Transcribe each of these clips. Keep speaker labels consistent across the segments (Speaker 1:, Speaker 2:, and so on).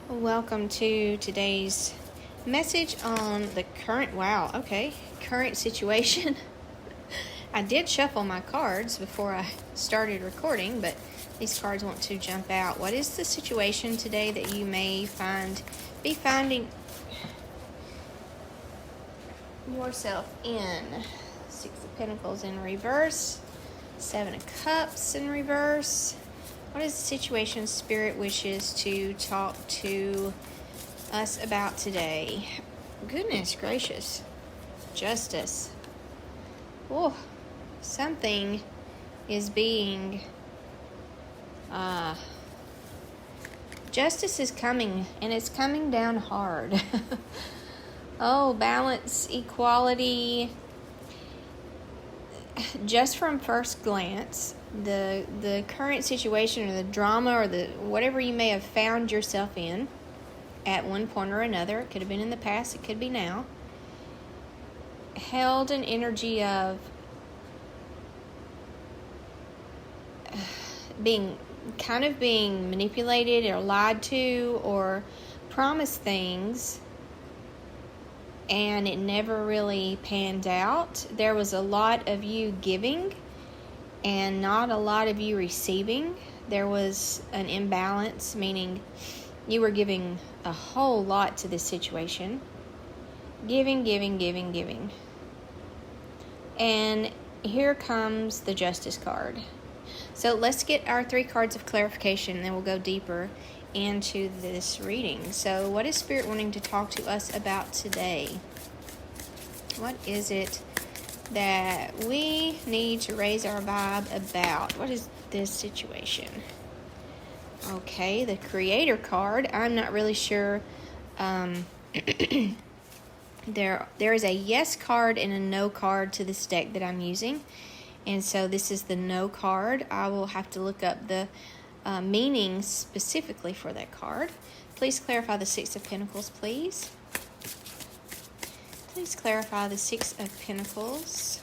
Speaker 1: Welcome to today's message on the current situation. I did shuffle my cards before I started recording, but these cards want to jump out. What is the situation today that you may be finding yourself in? Six of Pentacles in reverse, Seven of Cups in reverse. What is the situation Spirit wishes to talk to us about today? Goodness gracious. Justice. Oh, something is being... justice is coming, and it's coming down hard. Oh, balance, equality. Just from first glance, the current situation or the drama or the whatever you may have found yourself in at one point or another, it could have been in the past, it could be now, held an energy of being manipulated or lied to or promised things, and it never really panned out. There was a lot of you giving and not a lot of you receiving. There was an imbalance, meaning you were giving a whole lot to this situation. Giving. And here comes the Justice card. So let's get our 3 cards of clarification, and then we'll go deeper into this reading. So what is Spirit wanting to talk to us about today? What is it that we need to raise our vibe about? What is this situation? Okay, the Creator card. I'm not really sure. There is a yes card and a no card to this deck that I'm using. And so this is the no card. I will have to look up the meaning specifically for that card. Please clarify the Six of Pentacles, please. Please clarify the Six of Pentacles.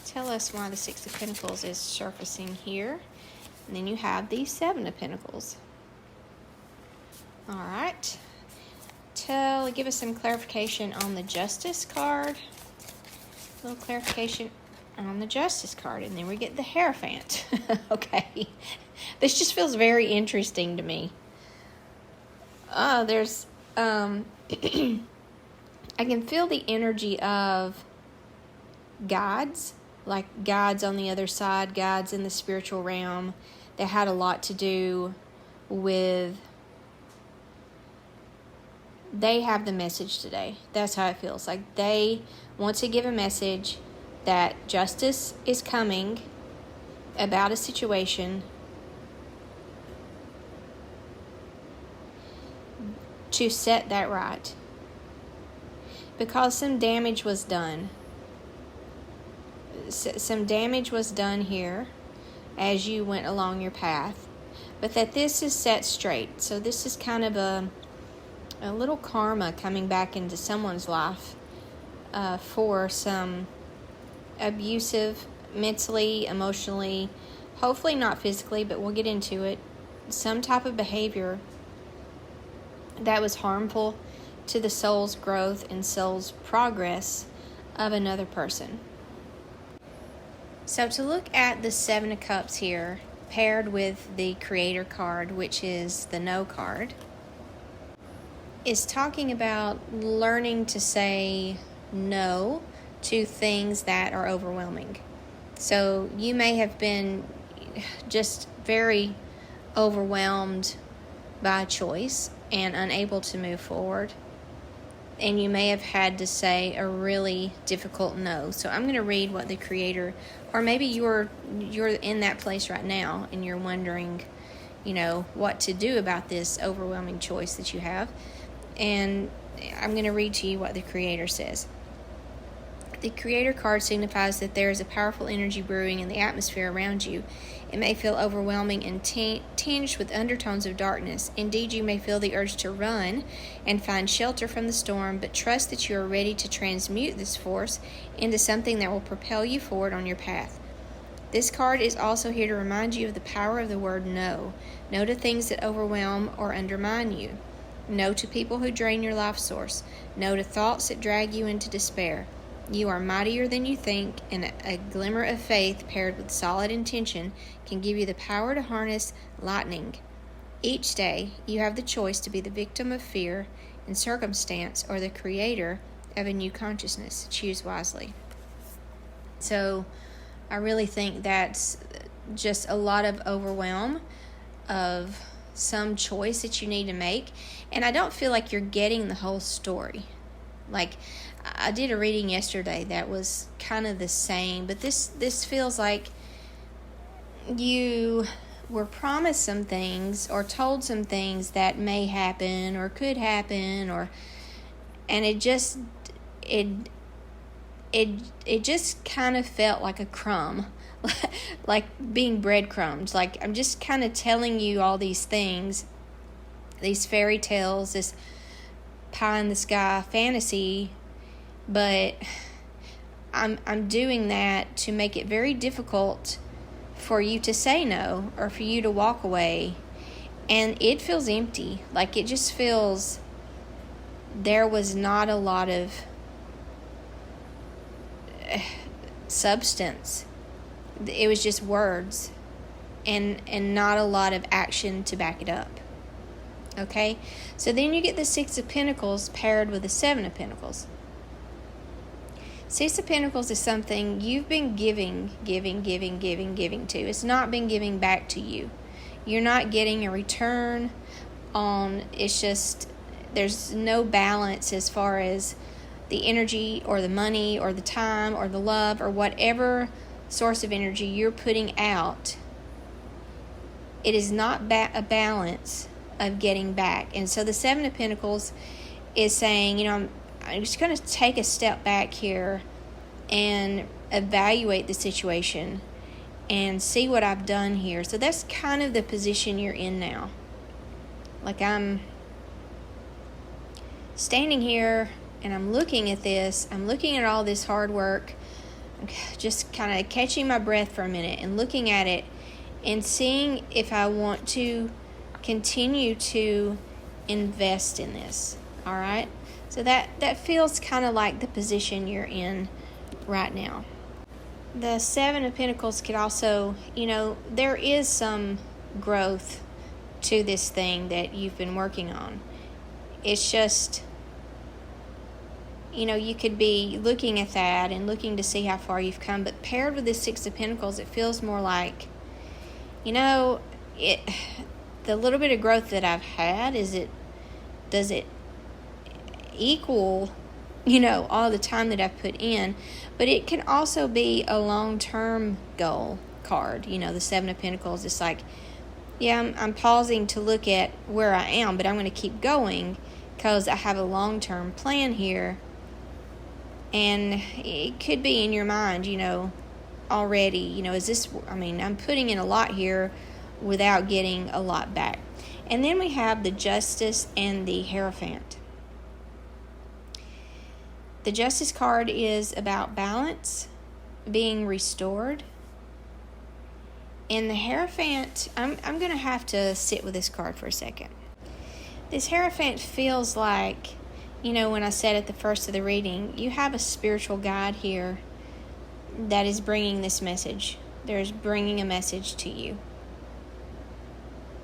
Speaker 1: Tell us why the Six of Pentacles is surfacing here. And then you have the Seven of Pentacles. All right. Give us some clarification on the Justice card. A little clarification on the Justice card. And then we get the Hierophant. Okay. This just feels very interesting to me. There's, I can feel the energy of guides, like guides on the other side, guides in the spiritual realm that had a lot to do with, they have the message today. That's how it feels. Like they want to give a message that justice is coming about a situation to set that right. Because some damage was done. Some damage was done here as you went along your path. But that this is set straight. So this is kind of a little karma coming back into someone's life for some abusive, mentally, emotionally, hopefully not physically, but we'll get into it, some type of behavior that was harmful to the soul's growth and soul's progress of another person. So to look at the Seven of Cups here, paired with the Creator card, which is the No card, is talking about learning to say no to things that are overwhelming. So you may have been just very overwhelmed by a choice and unable to move forward. And you may have had to say a really difficult no. So I'm going to read what the Creator, or maybe you're in that place right now and you're wondering, what to do about this overwhelming choice that you have. And I'm going to read to you what the Creator says. The Creator card signifies that there is a powerful energy brewing in the atmosphere around you. It may feel overwhelming and tinged with undertones of darkness. Indeed, you may feel the urge to run and find shelter from the storm, but trust that you are ready to transmute this force into something that will propel you forward on your path. This card is also here to remind you of the power of the word no. No to things that overwhelm or undermine you. No to people who drain your life source. No to thoughts that drag you into despair. You are mightier than you think, and a glimmer of faith paired with solid intention can give you the power to harness lightning. Each day, you have the choice to be the victim of fear and circumstance or the creator of a new consciousness. Choose wisely. So, I really think that's just a lot of overwhelm of some choice that you need to make. And I don't feel like you're getting the whole story. Like, I did a reading yesterday that was kind of the same, but this feels like you were promised some things or told some things that may happen or could happen, and it just kind of felt like a crumb, like being breadcrumbs. Like, I'm just kind of telling you all these things, these fairy tales, this pie in the sky fantasy, but I'm doing that to make it very difficult for you to say no or for you to walk away. And it feels empty. Like, it just feels there was not a lot of substance. It was just words and not a lot of action to back it up. Okay? So then you get the Six of Pentacles paired with the Seven of Pentacles. Six of Pentacles is something you've been giving to. It's not been giving back to you. You're not getting a return on, it's just, there's no balance as far as the energy or the money or the time or the love or whatever source of energy you're putting out. It is not a balance of getting back. And so the Seven of Pentacles is saying, I'm just going to take a step back here and evaluate the situation and see what I've done here. So that's kind of the position you're in now. Like, I'm standing here and I'm looking at this. I'm looking at all this hard work. I'm just kind of catching my breath for a minute and looking at it and seeing if I want to continue to invest in this. All right? So that feels kind of like the position you're in right now. The Seven of Pentacles could also, there is some growth to this thing that you've been working on. It's just, you could be looking at that and looking to see how far you've come. But paired with this Six of Pentacles, it feels more like, the little bit of growth that I've had, does it equal, all the time that I've put in? But it can also be a long-term goal card. The Seven of Pentacles, it's like, yeah, I'm pausing to look at where I am, but I'm going to keep going because I have a long-term plan here. And it could be in your mind, already, is this, I'm putting in a lot here without getting a lot back. And then we have the Justice and the Hierophant. The Justice card is about balance, being restored. And the Hierophant, I'm going to have to sit with this card for a second. This Hierophant feels like, when I said at the first of the reading, you have a spiritual guide here that is bringing this message. There's bringing a message to you.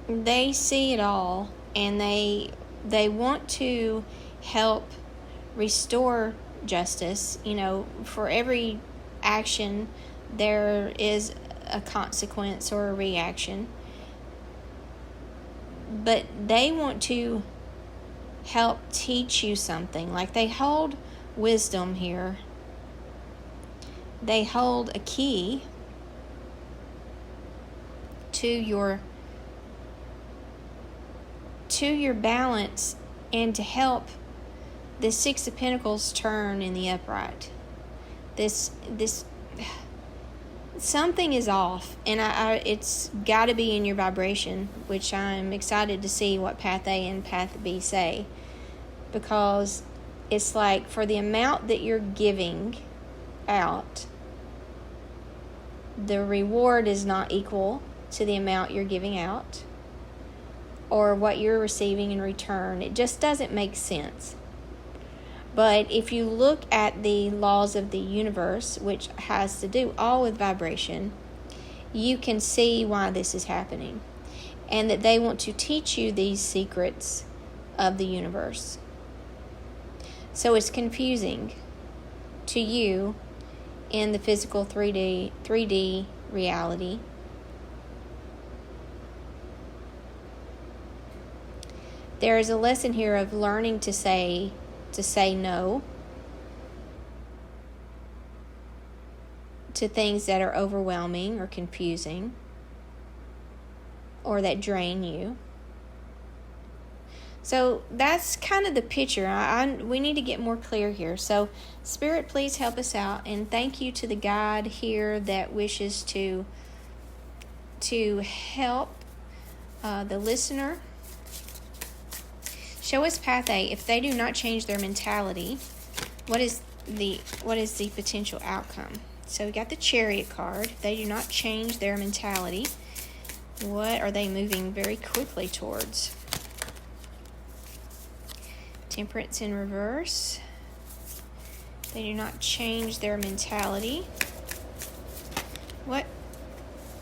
Speaker 1: They see it all, and they want to help restore justice. For every action there is a consequence or a reaction, but they want to help teach you something. Like, they hold wisdom here. They hold a key to your balance and to help this Six of Pentacles turn in the upright. This something is off, and it's got to be in your vibration, which I'm excited to see what Path A and Path B say, because it's like, for the amount that you're giving out, the reward is not equal to the amount you're giving out. or what you're receiving in return. It just doesn't make sense. But if you look at the laws of the universe, which has to do all with vibration, you can see why this is happening, and that they want to teach you these secrets of the universe. So it's confusing to you in the physical 3D reality. There is a lesson here of learning to say no to things that are overwhelming or confusing or that drain you. So that's kind of the picture. We need to get more clear here. So Spirit, please help us out, and thank you to the guide here that wishes to help the listener. Show us path A. If they do not change their mentality, what is the potential outcome? So we got the Chariot card. If they do not change their mentality, what are they moving very quickly towards? Temperance in reverse. They do not change their mentality. What?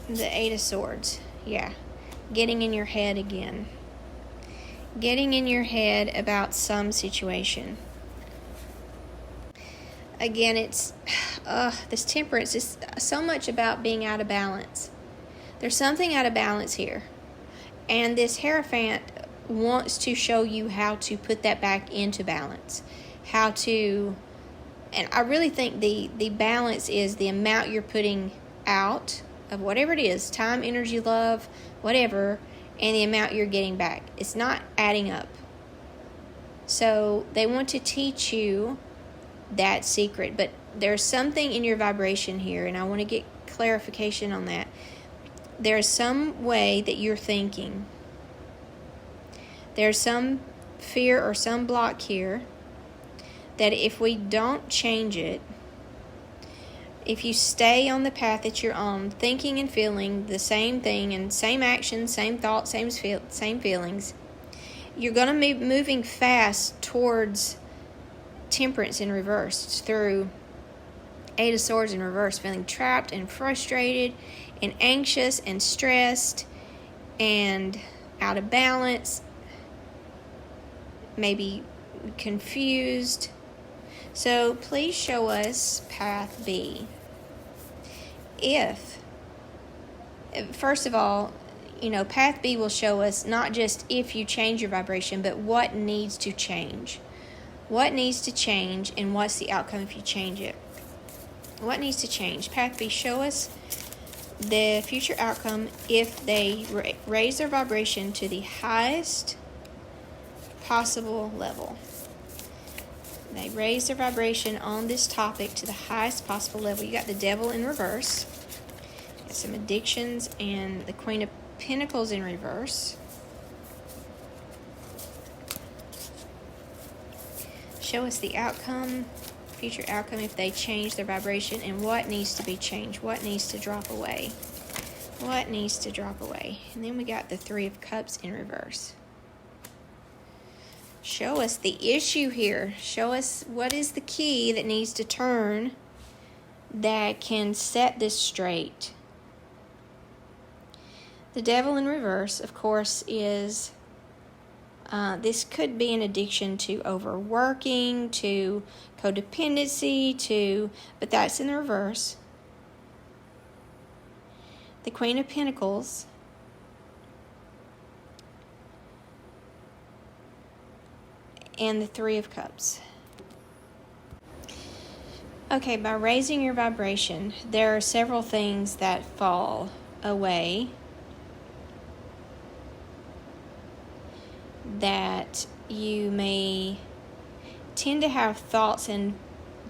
Speaker 1: The Eight of Swords. Yeah. Getting in your head again. Getting in your head about some situation. Again, it's this Temperance is so much about being out of balance. There's something out of balance here. And this Hierophant wants to show you how to put that back into balance. And I really think the balance is the amount you're putting out of whatever it is, time, energy, love, whatever, and the amount you're getting back. It's not adding up. So they want to teach you that secret, but there's something in your vibration here, and I want to get clarification on that. There's some way that you're thinking. There's some fear or some block here that if we don't change it, if you stay on the path that you're on, thinking and feeling the same thing and same actions, same thoughts, same feelings, you're going to be moving fast towards Temperance in reverse, through Eight of Swords in reverse, feeling trapped and frustrated and anxious and stressed and out of balance, maybe confused. So please show us path B. First of all, path B will show us not just if you change your vibration, but what needs to change. What needs to change, and what's the outcome if you change it? What needs to change? Path B, show us the future outcome if they raise their vibration to the highest possible level. They raise their vibration on this topic to the highest possible level. You got the Devil in reverse. You got some addictions and the Queen of Pentacles in reverse. Show us the outcome, future outcome if they change their vibration, and what needs to be changed. What needs to drop away. What needs to drop away. And then we got the Three of Cups in reverse. Show us the issue here. Show us what is the key that needs to turn that can set this straight. The Devil in reverse, of course, is this could be an addiction to overworking, to codependency, but that's in the reverse. The Queen of Pentacles. And the Three of Cups. Okay, by raising your vibration, there are several things that fall away that you may tend to have thoughts and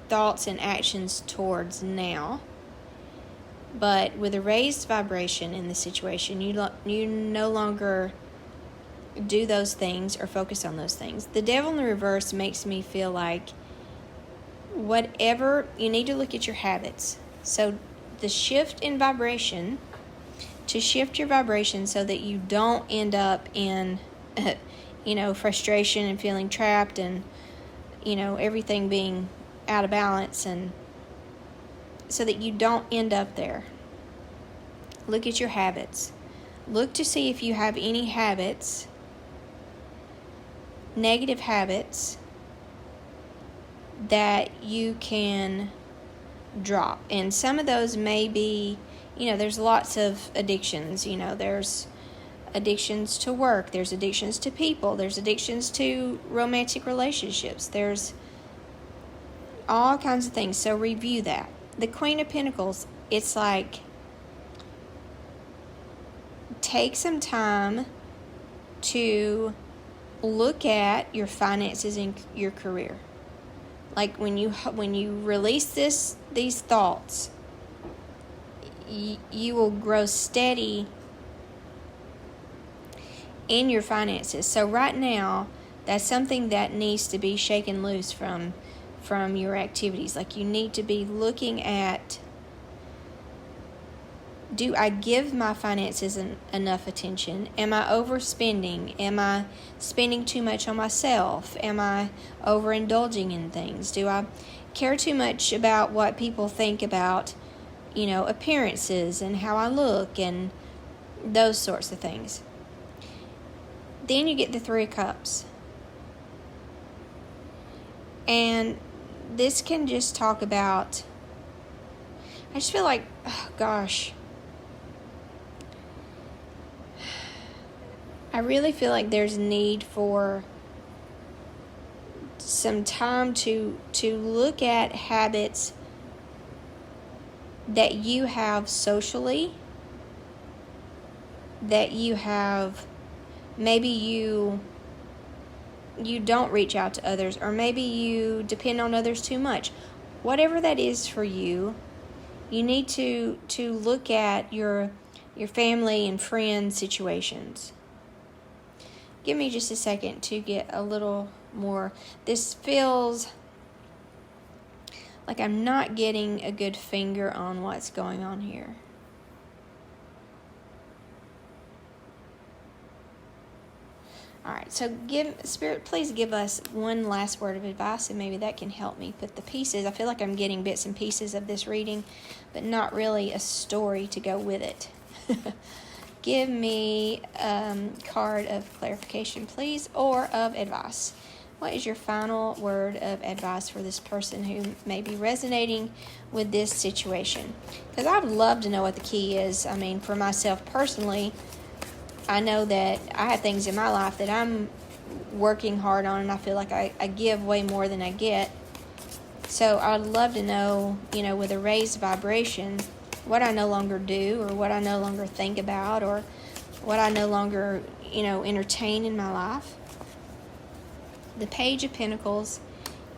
Speaker 1: actions towards now. But with a raised vibration in the situation, you no longer do those things or focus on those things. The Devil in the reverse makes me feel like whatever, you need to look at your habits. So the shift in vibration to shift your vibration so that you don't end up in, frustration and feeling trapped and, everything being out of balance, and so that you don't end up there. Look at your habits. Look to see if you have any habits, negative habits, that you can drop. And some of those may be, there's lots of addictions. There's addictions to work, there's addictions to people, there's addictions to romantic relationships, there's all kinds of things. So review that. The Queen of Pentacles, it's like, take some time to look at your finances and your career. Like when you release these thoughts, you will grow steady in your finances. So right now, that's something that needs to be shaken loose from your activities. Like you need to be looking at, do I give my finances enough attention? Am I overspending? Am I spending too much on myself? Am I overindulging in things? Do I care too much about what people think about, appearances and how I look and those sorts of things? Then you get the Three of Cups. And this can just talk about, I just feel like, oh gosh, I really feel like there's need for some time to look at habits that you have socially, that you have, maybe you don't reach out to others, or maybe you depend on others too much. Whatever that is for you, you need to look at your family and friend situations. Give me just a second to get a little more. This feels like I'm not getting a good finger on what's going on here. All right, so Spirit, please give us one last word of advice, and maybe that can help me put the pieces. I feel like I'm getting bits and pieces of this reading, but not really a story to go with it. Give me a card of clarification, please, or of advice. What is your final word of advice for this person who may be resonating with this situation? Because I would love to know what the key is. I mean, for myself personally, I know that I have things in my life that I'm working hard on, and I feel like I give way more than I get. So I'd love to know, with a raised vibration, what I no longer do, or what I no longer think about, or what I no longer, entertain in my life. The Page of Pentacles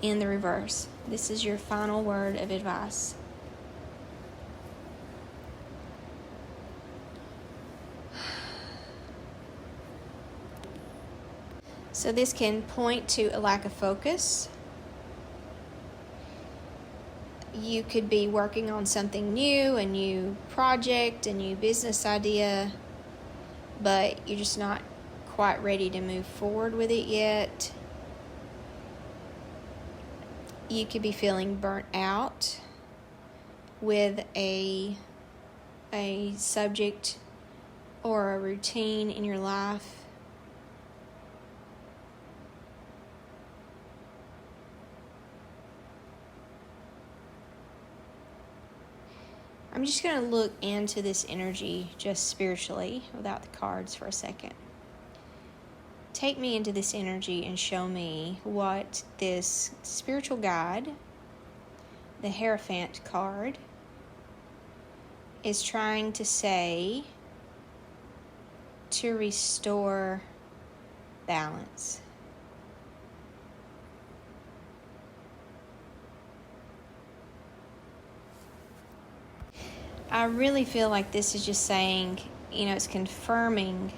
Speaker 1: in the reverse. This is your final word of advice. So this can point to a lack of focus. You could be working on something new, a new project, a new business idea, but you're just not quite ready to move forward with it yet. You could be feeling burnt out with a subject or a routine in your life. I'm just going to look into this energy just spiritually without the cards for a second. Take me into this energy and show me what this spiritual guide, the Hierophant card, is trying to say to restore balance. I really feel like this is just saying, it's confirming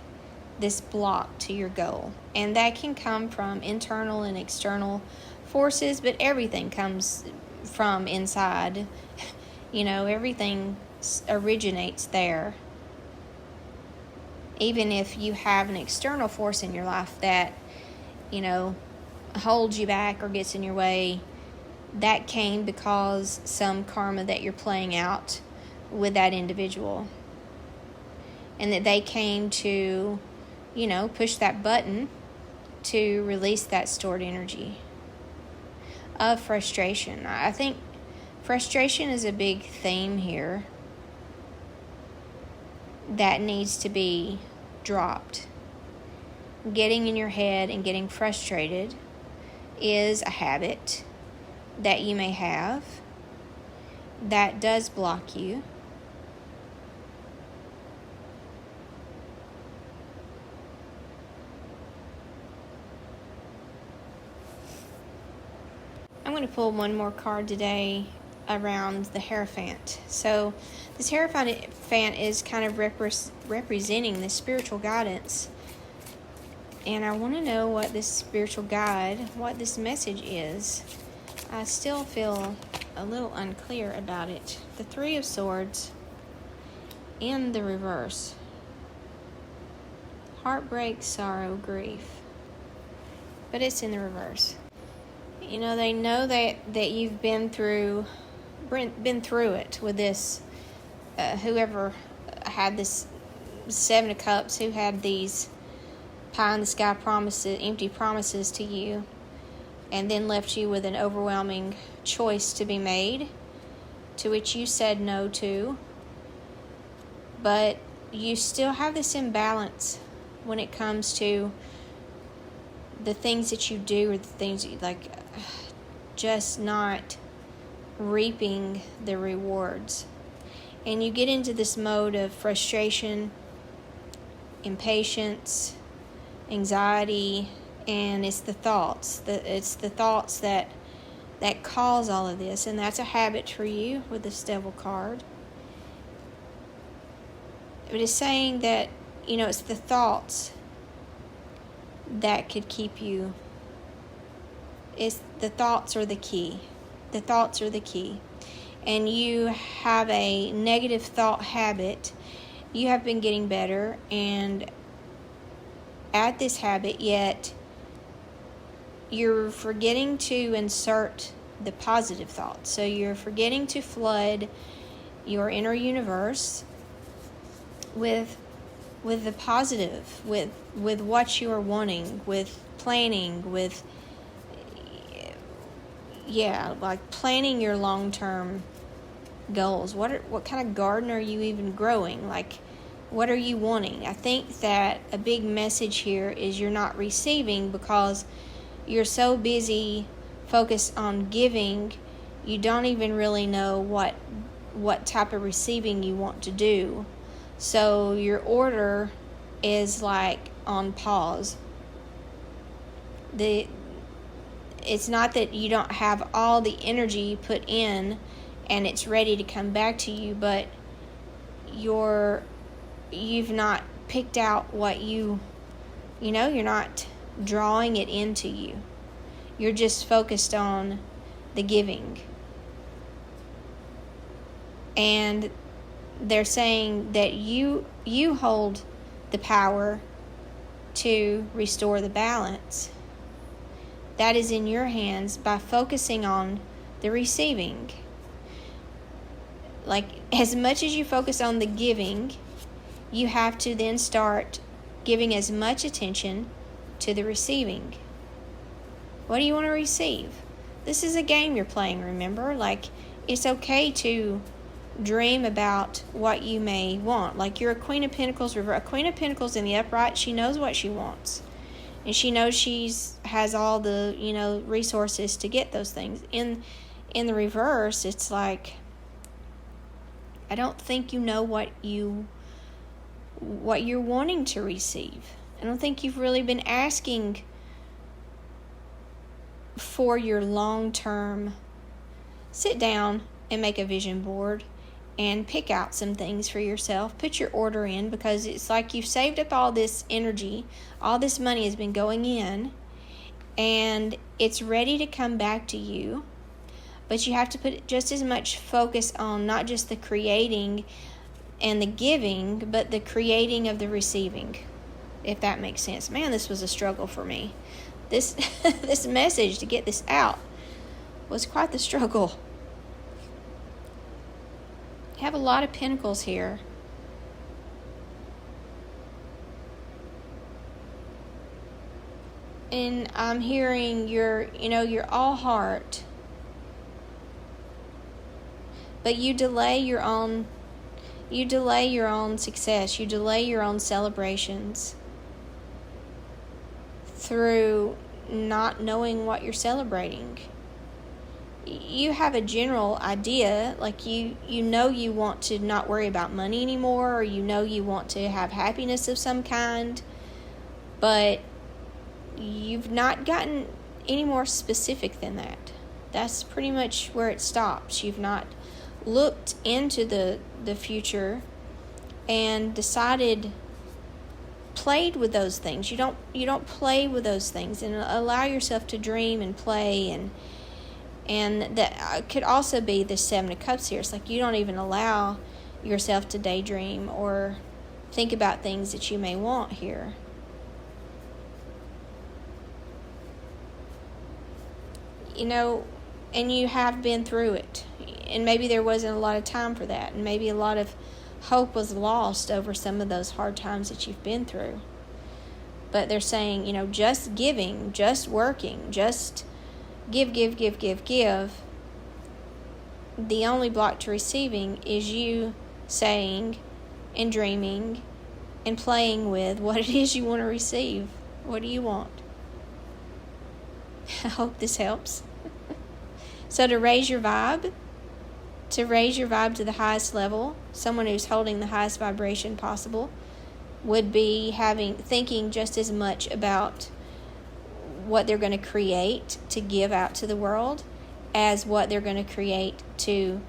Speaker 1: this block to your goal. And that can come from internal and external forces, but everything comes from inside. Everything originates there. Even if you have an external force in your life that, holds you back or gets in your way, that came because some karma that you're playing out with that individual. And that they came to, push that button to release that stored energy of frustration. I think frustration is a big theme here that needs to be dropped. Getting in your head and getting frustrated is a habit that you may have that does block you. I'm going to pull one more card today around the Hierophant. So this Hierophant is kind of representing the spiritual guidance. And I want to know what this spiritual guide, what this message is. I still feel a little unclear about it. The Three of Swords in the reverse. Heartbreak, sorrow, grief. But it's in the reverse. They know that you've been through it with this, whoever had this Seven of Cups, who had these pie-in-the-sky promises, empty promises to you, and then left you with an overwhelming choice to be made, to which you said no to. But you still have this imbalance when it comes to the things that you do, or the things that you like, just not reaping the rewards. And you get into this mode of frustration, impatience, anxiety, and it's the thoughts that cause all of this. And that's a habit for you with this Devil card. It is saying that, it's the thoughts that could keep you. It's the thoughts are the key. The thoughts are the key. And you have a negative thought habit. You have been getting better and at this habit, yet you're forgetting to insert the positive thoughts. So you're forgetting to flood your inner universe with the positive, with what you are wanting, with planning, with planning your long-term goals. What kind of garden are you even growing? What are you wanting? I think that a big message here is you're not receiving because you're so busy focused on giving, you don't even really know what type of receiving you want to do. So your order is on pause. It's not that you don't have all the energy put in and it's ready to come back to you, but you've not picked out what you're not drawing it into you. You're just focused on the giving. And they're saying that you hold the power to restore the balance. That is in your hands by focusing on the receiving. As much as you focus on the giving, you have to then start giving as much attention to the receiving. What do you want to receive? This is a game you're playing, remember? It's okay to dream about what you may want. You're a Queen of Pentacles. A Queen of Pentacles in the upright, she knows what she wants. And she knows has all the, resources to get those things. In the reverse, it's I don't think you know what you're wanting to receive. I don't think you've really been asking for your long-term. Sit down and make a vision board and pick out some things for yourself. Put your order in, because it's you've saved up all this energy, all this money has been going in, and it's ready to come back to you. But you have to put just as much focus on not just the creating, and the giving, but the creating of the receiving, if that makes sense. Man, this was a struggle for me. This this message, to get this out, was quite the struggle. You have a lot of pentacles here. And I'm hearing you're all heart, but you delay your own success. You delay your own celebrations through not knowing what you're celebrating. You have a general idea, like you want to not worry about money anymore, or you want to have happiness of some kind, but you've not gotten any more specific than that. That's pretty much where it stops. You've not looked into the future and played with those things. You don't play with those things and allow yourself to dream and play, and that could also be the Seven of Cups here. It's like you don't even allow yourself to daydream or think about things that you may want here. And you have been through it. And maybe there wasn't a lot of time for that. And maybe a lot of hope was lost over some of those hard times that you've been through. But they're saying, just giving, just working, just give. The only block to receiving is you saying and dreaming and playing with what it is you want to receive. What do you want? I hope this helps. So to raise your vibe to the highest level, someone who's holding the highest vibration possible would be thinking just as much about what they're going to create to give out to the world as what they're going to create to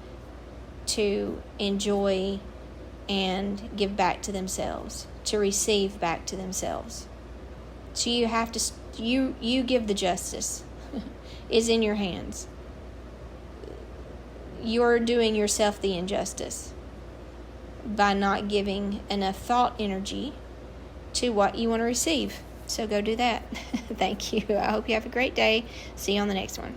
Speaker 1: enjoy and give back to themselves, to receive back to themselves. So you have to you give the justice. Is in your hands. You're doing yourself the injustice by not giving enough thought energy to what you want to receive. So go do that. Thank you. I hope you have a great day. See you on the next one.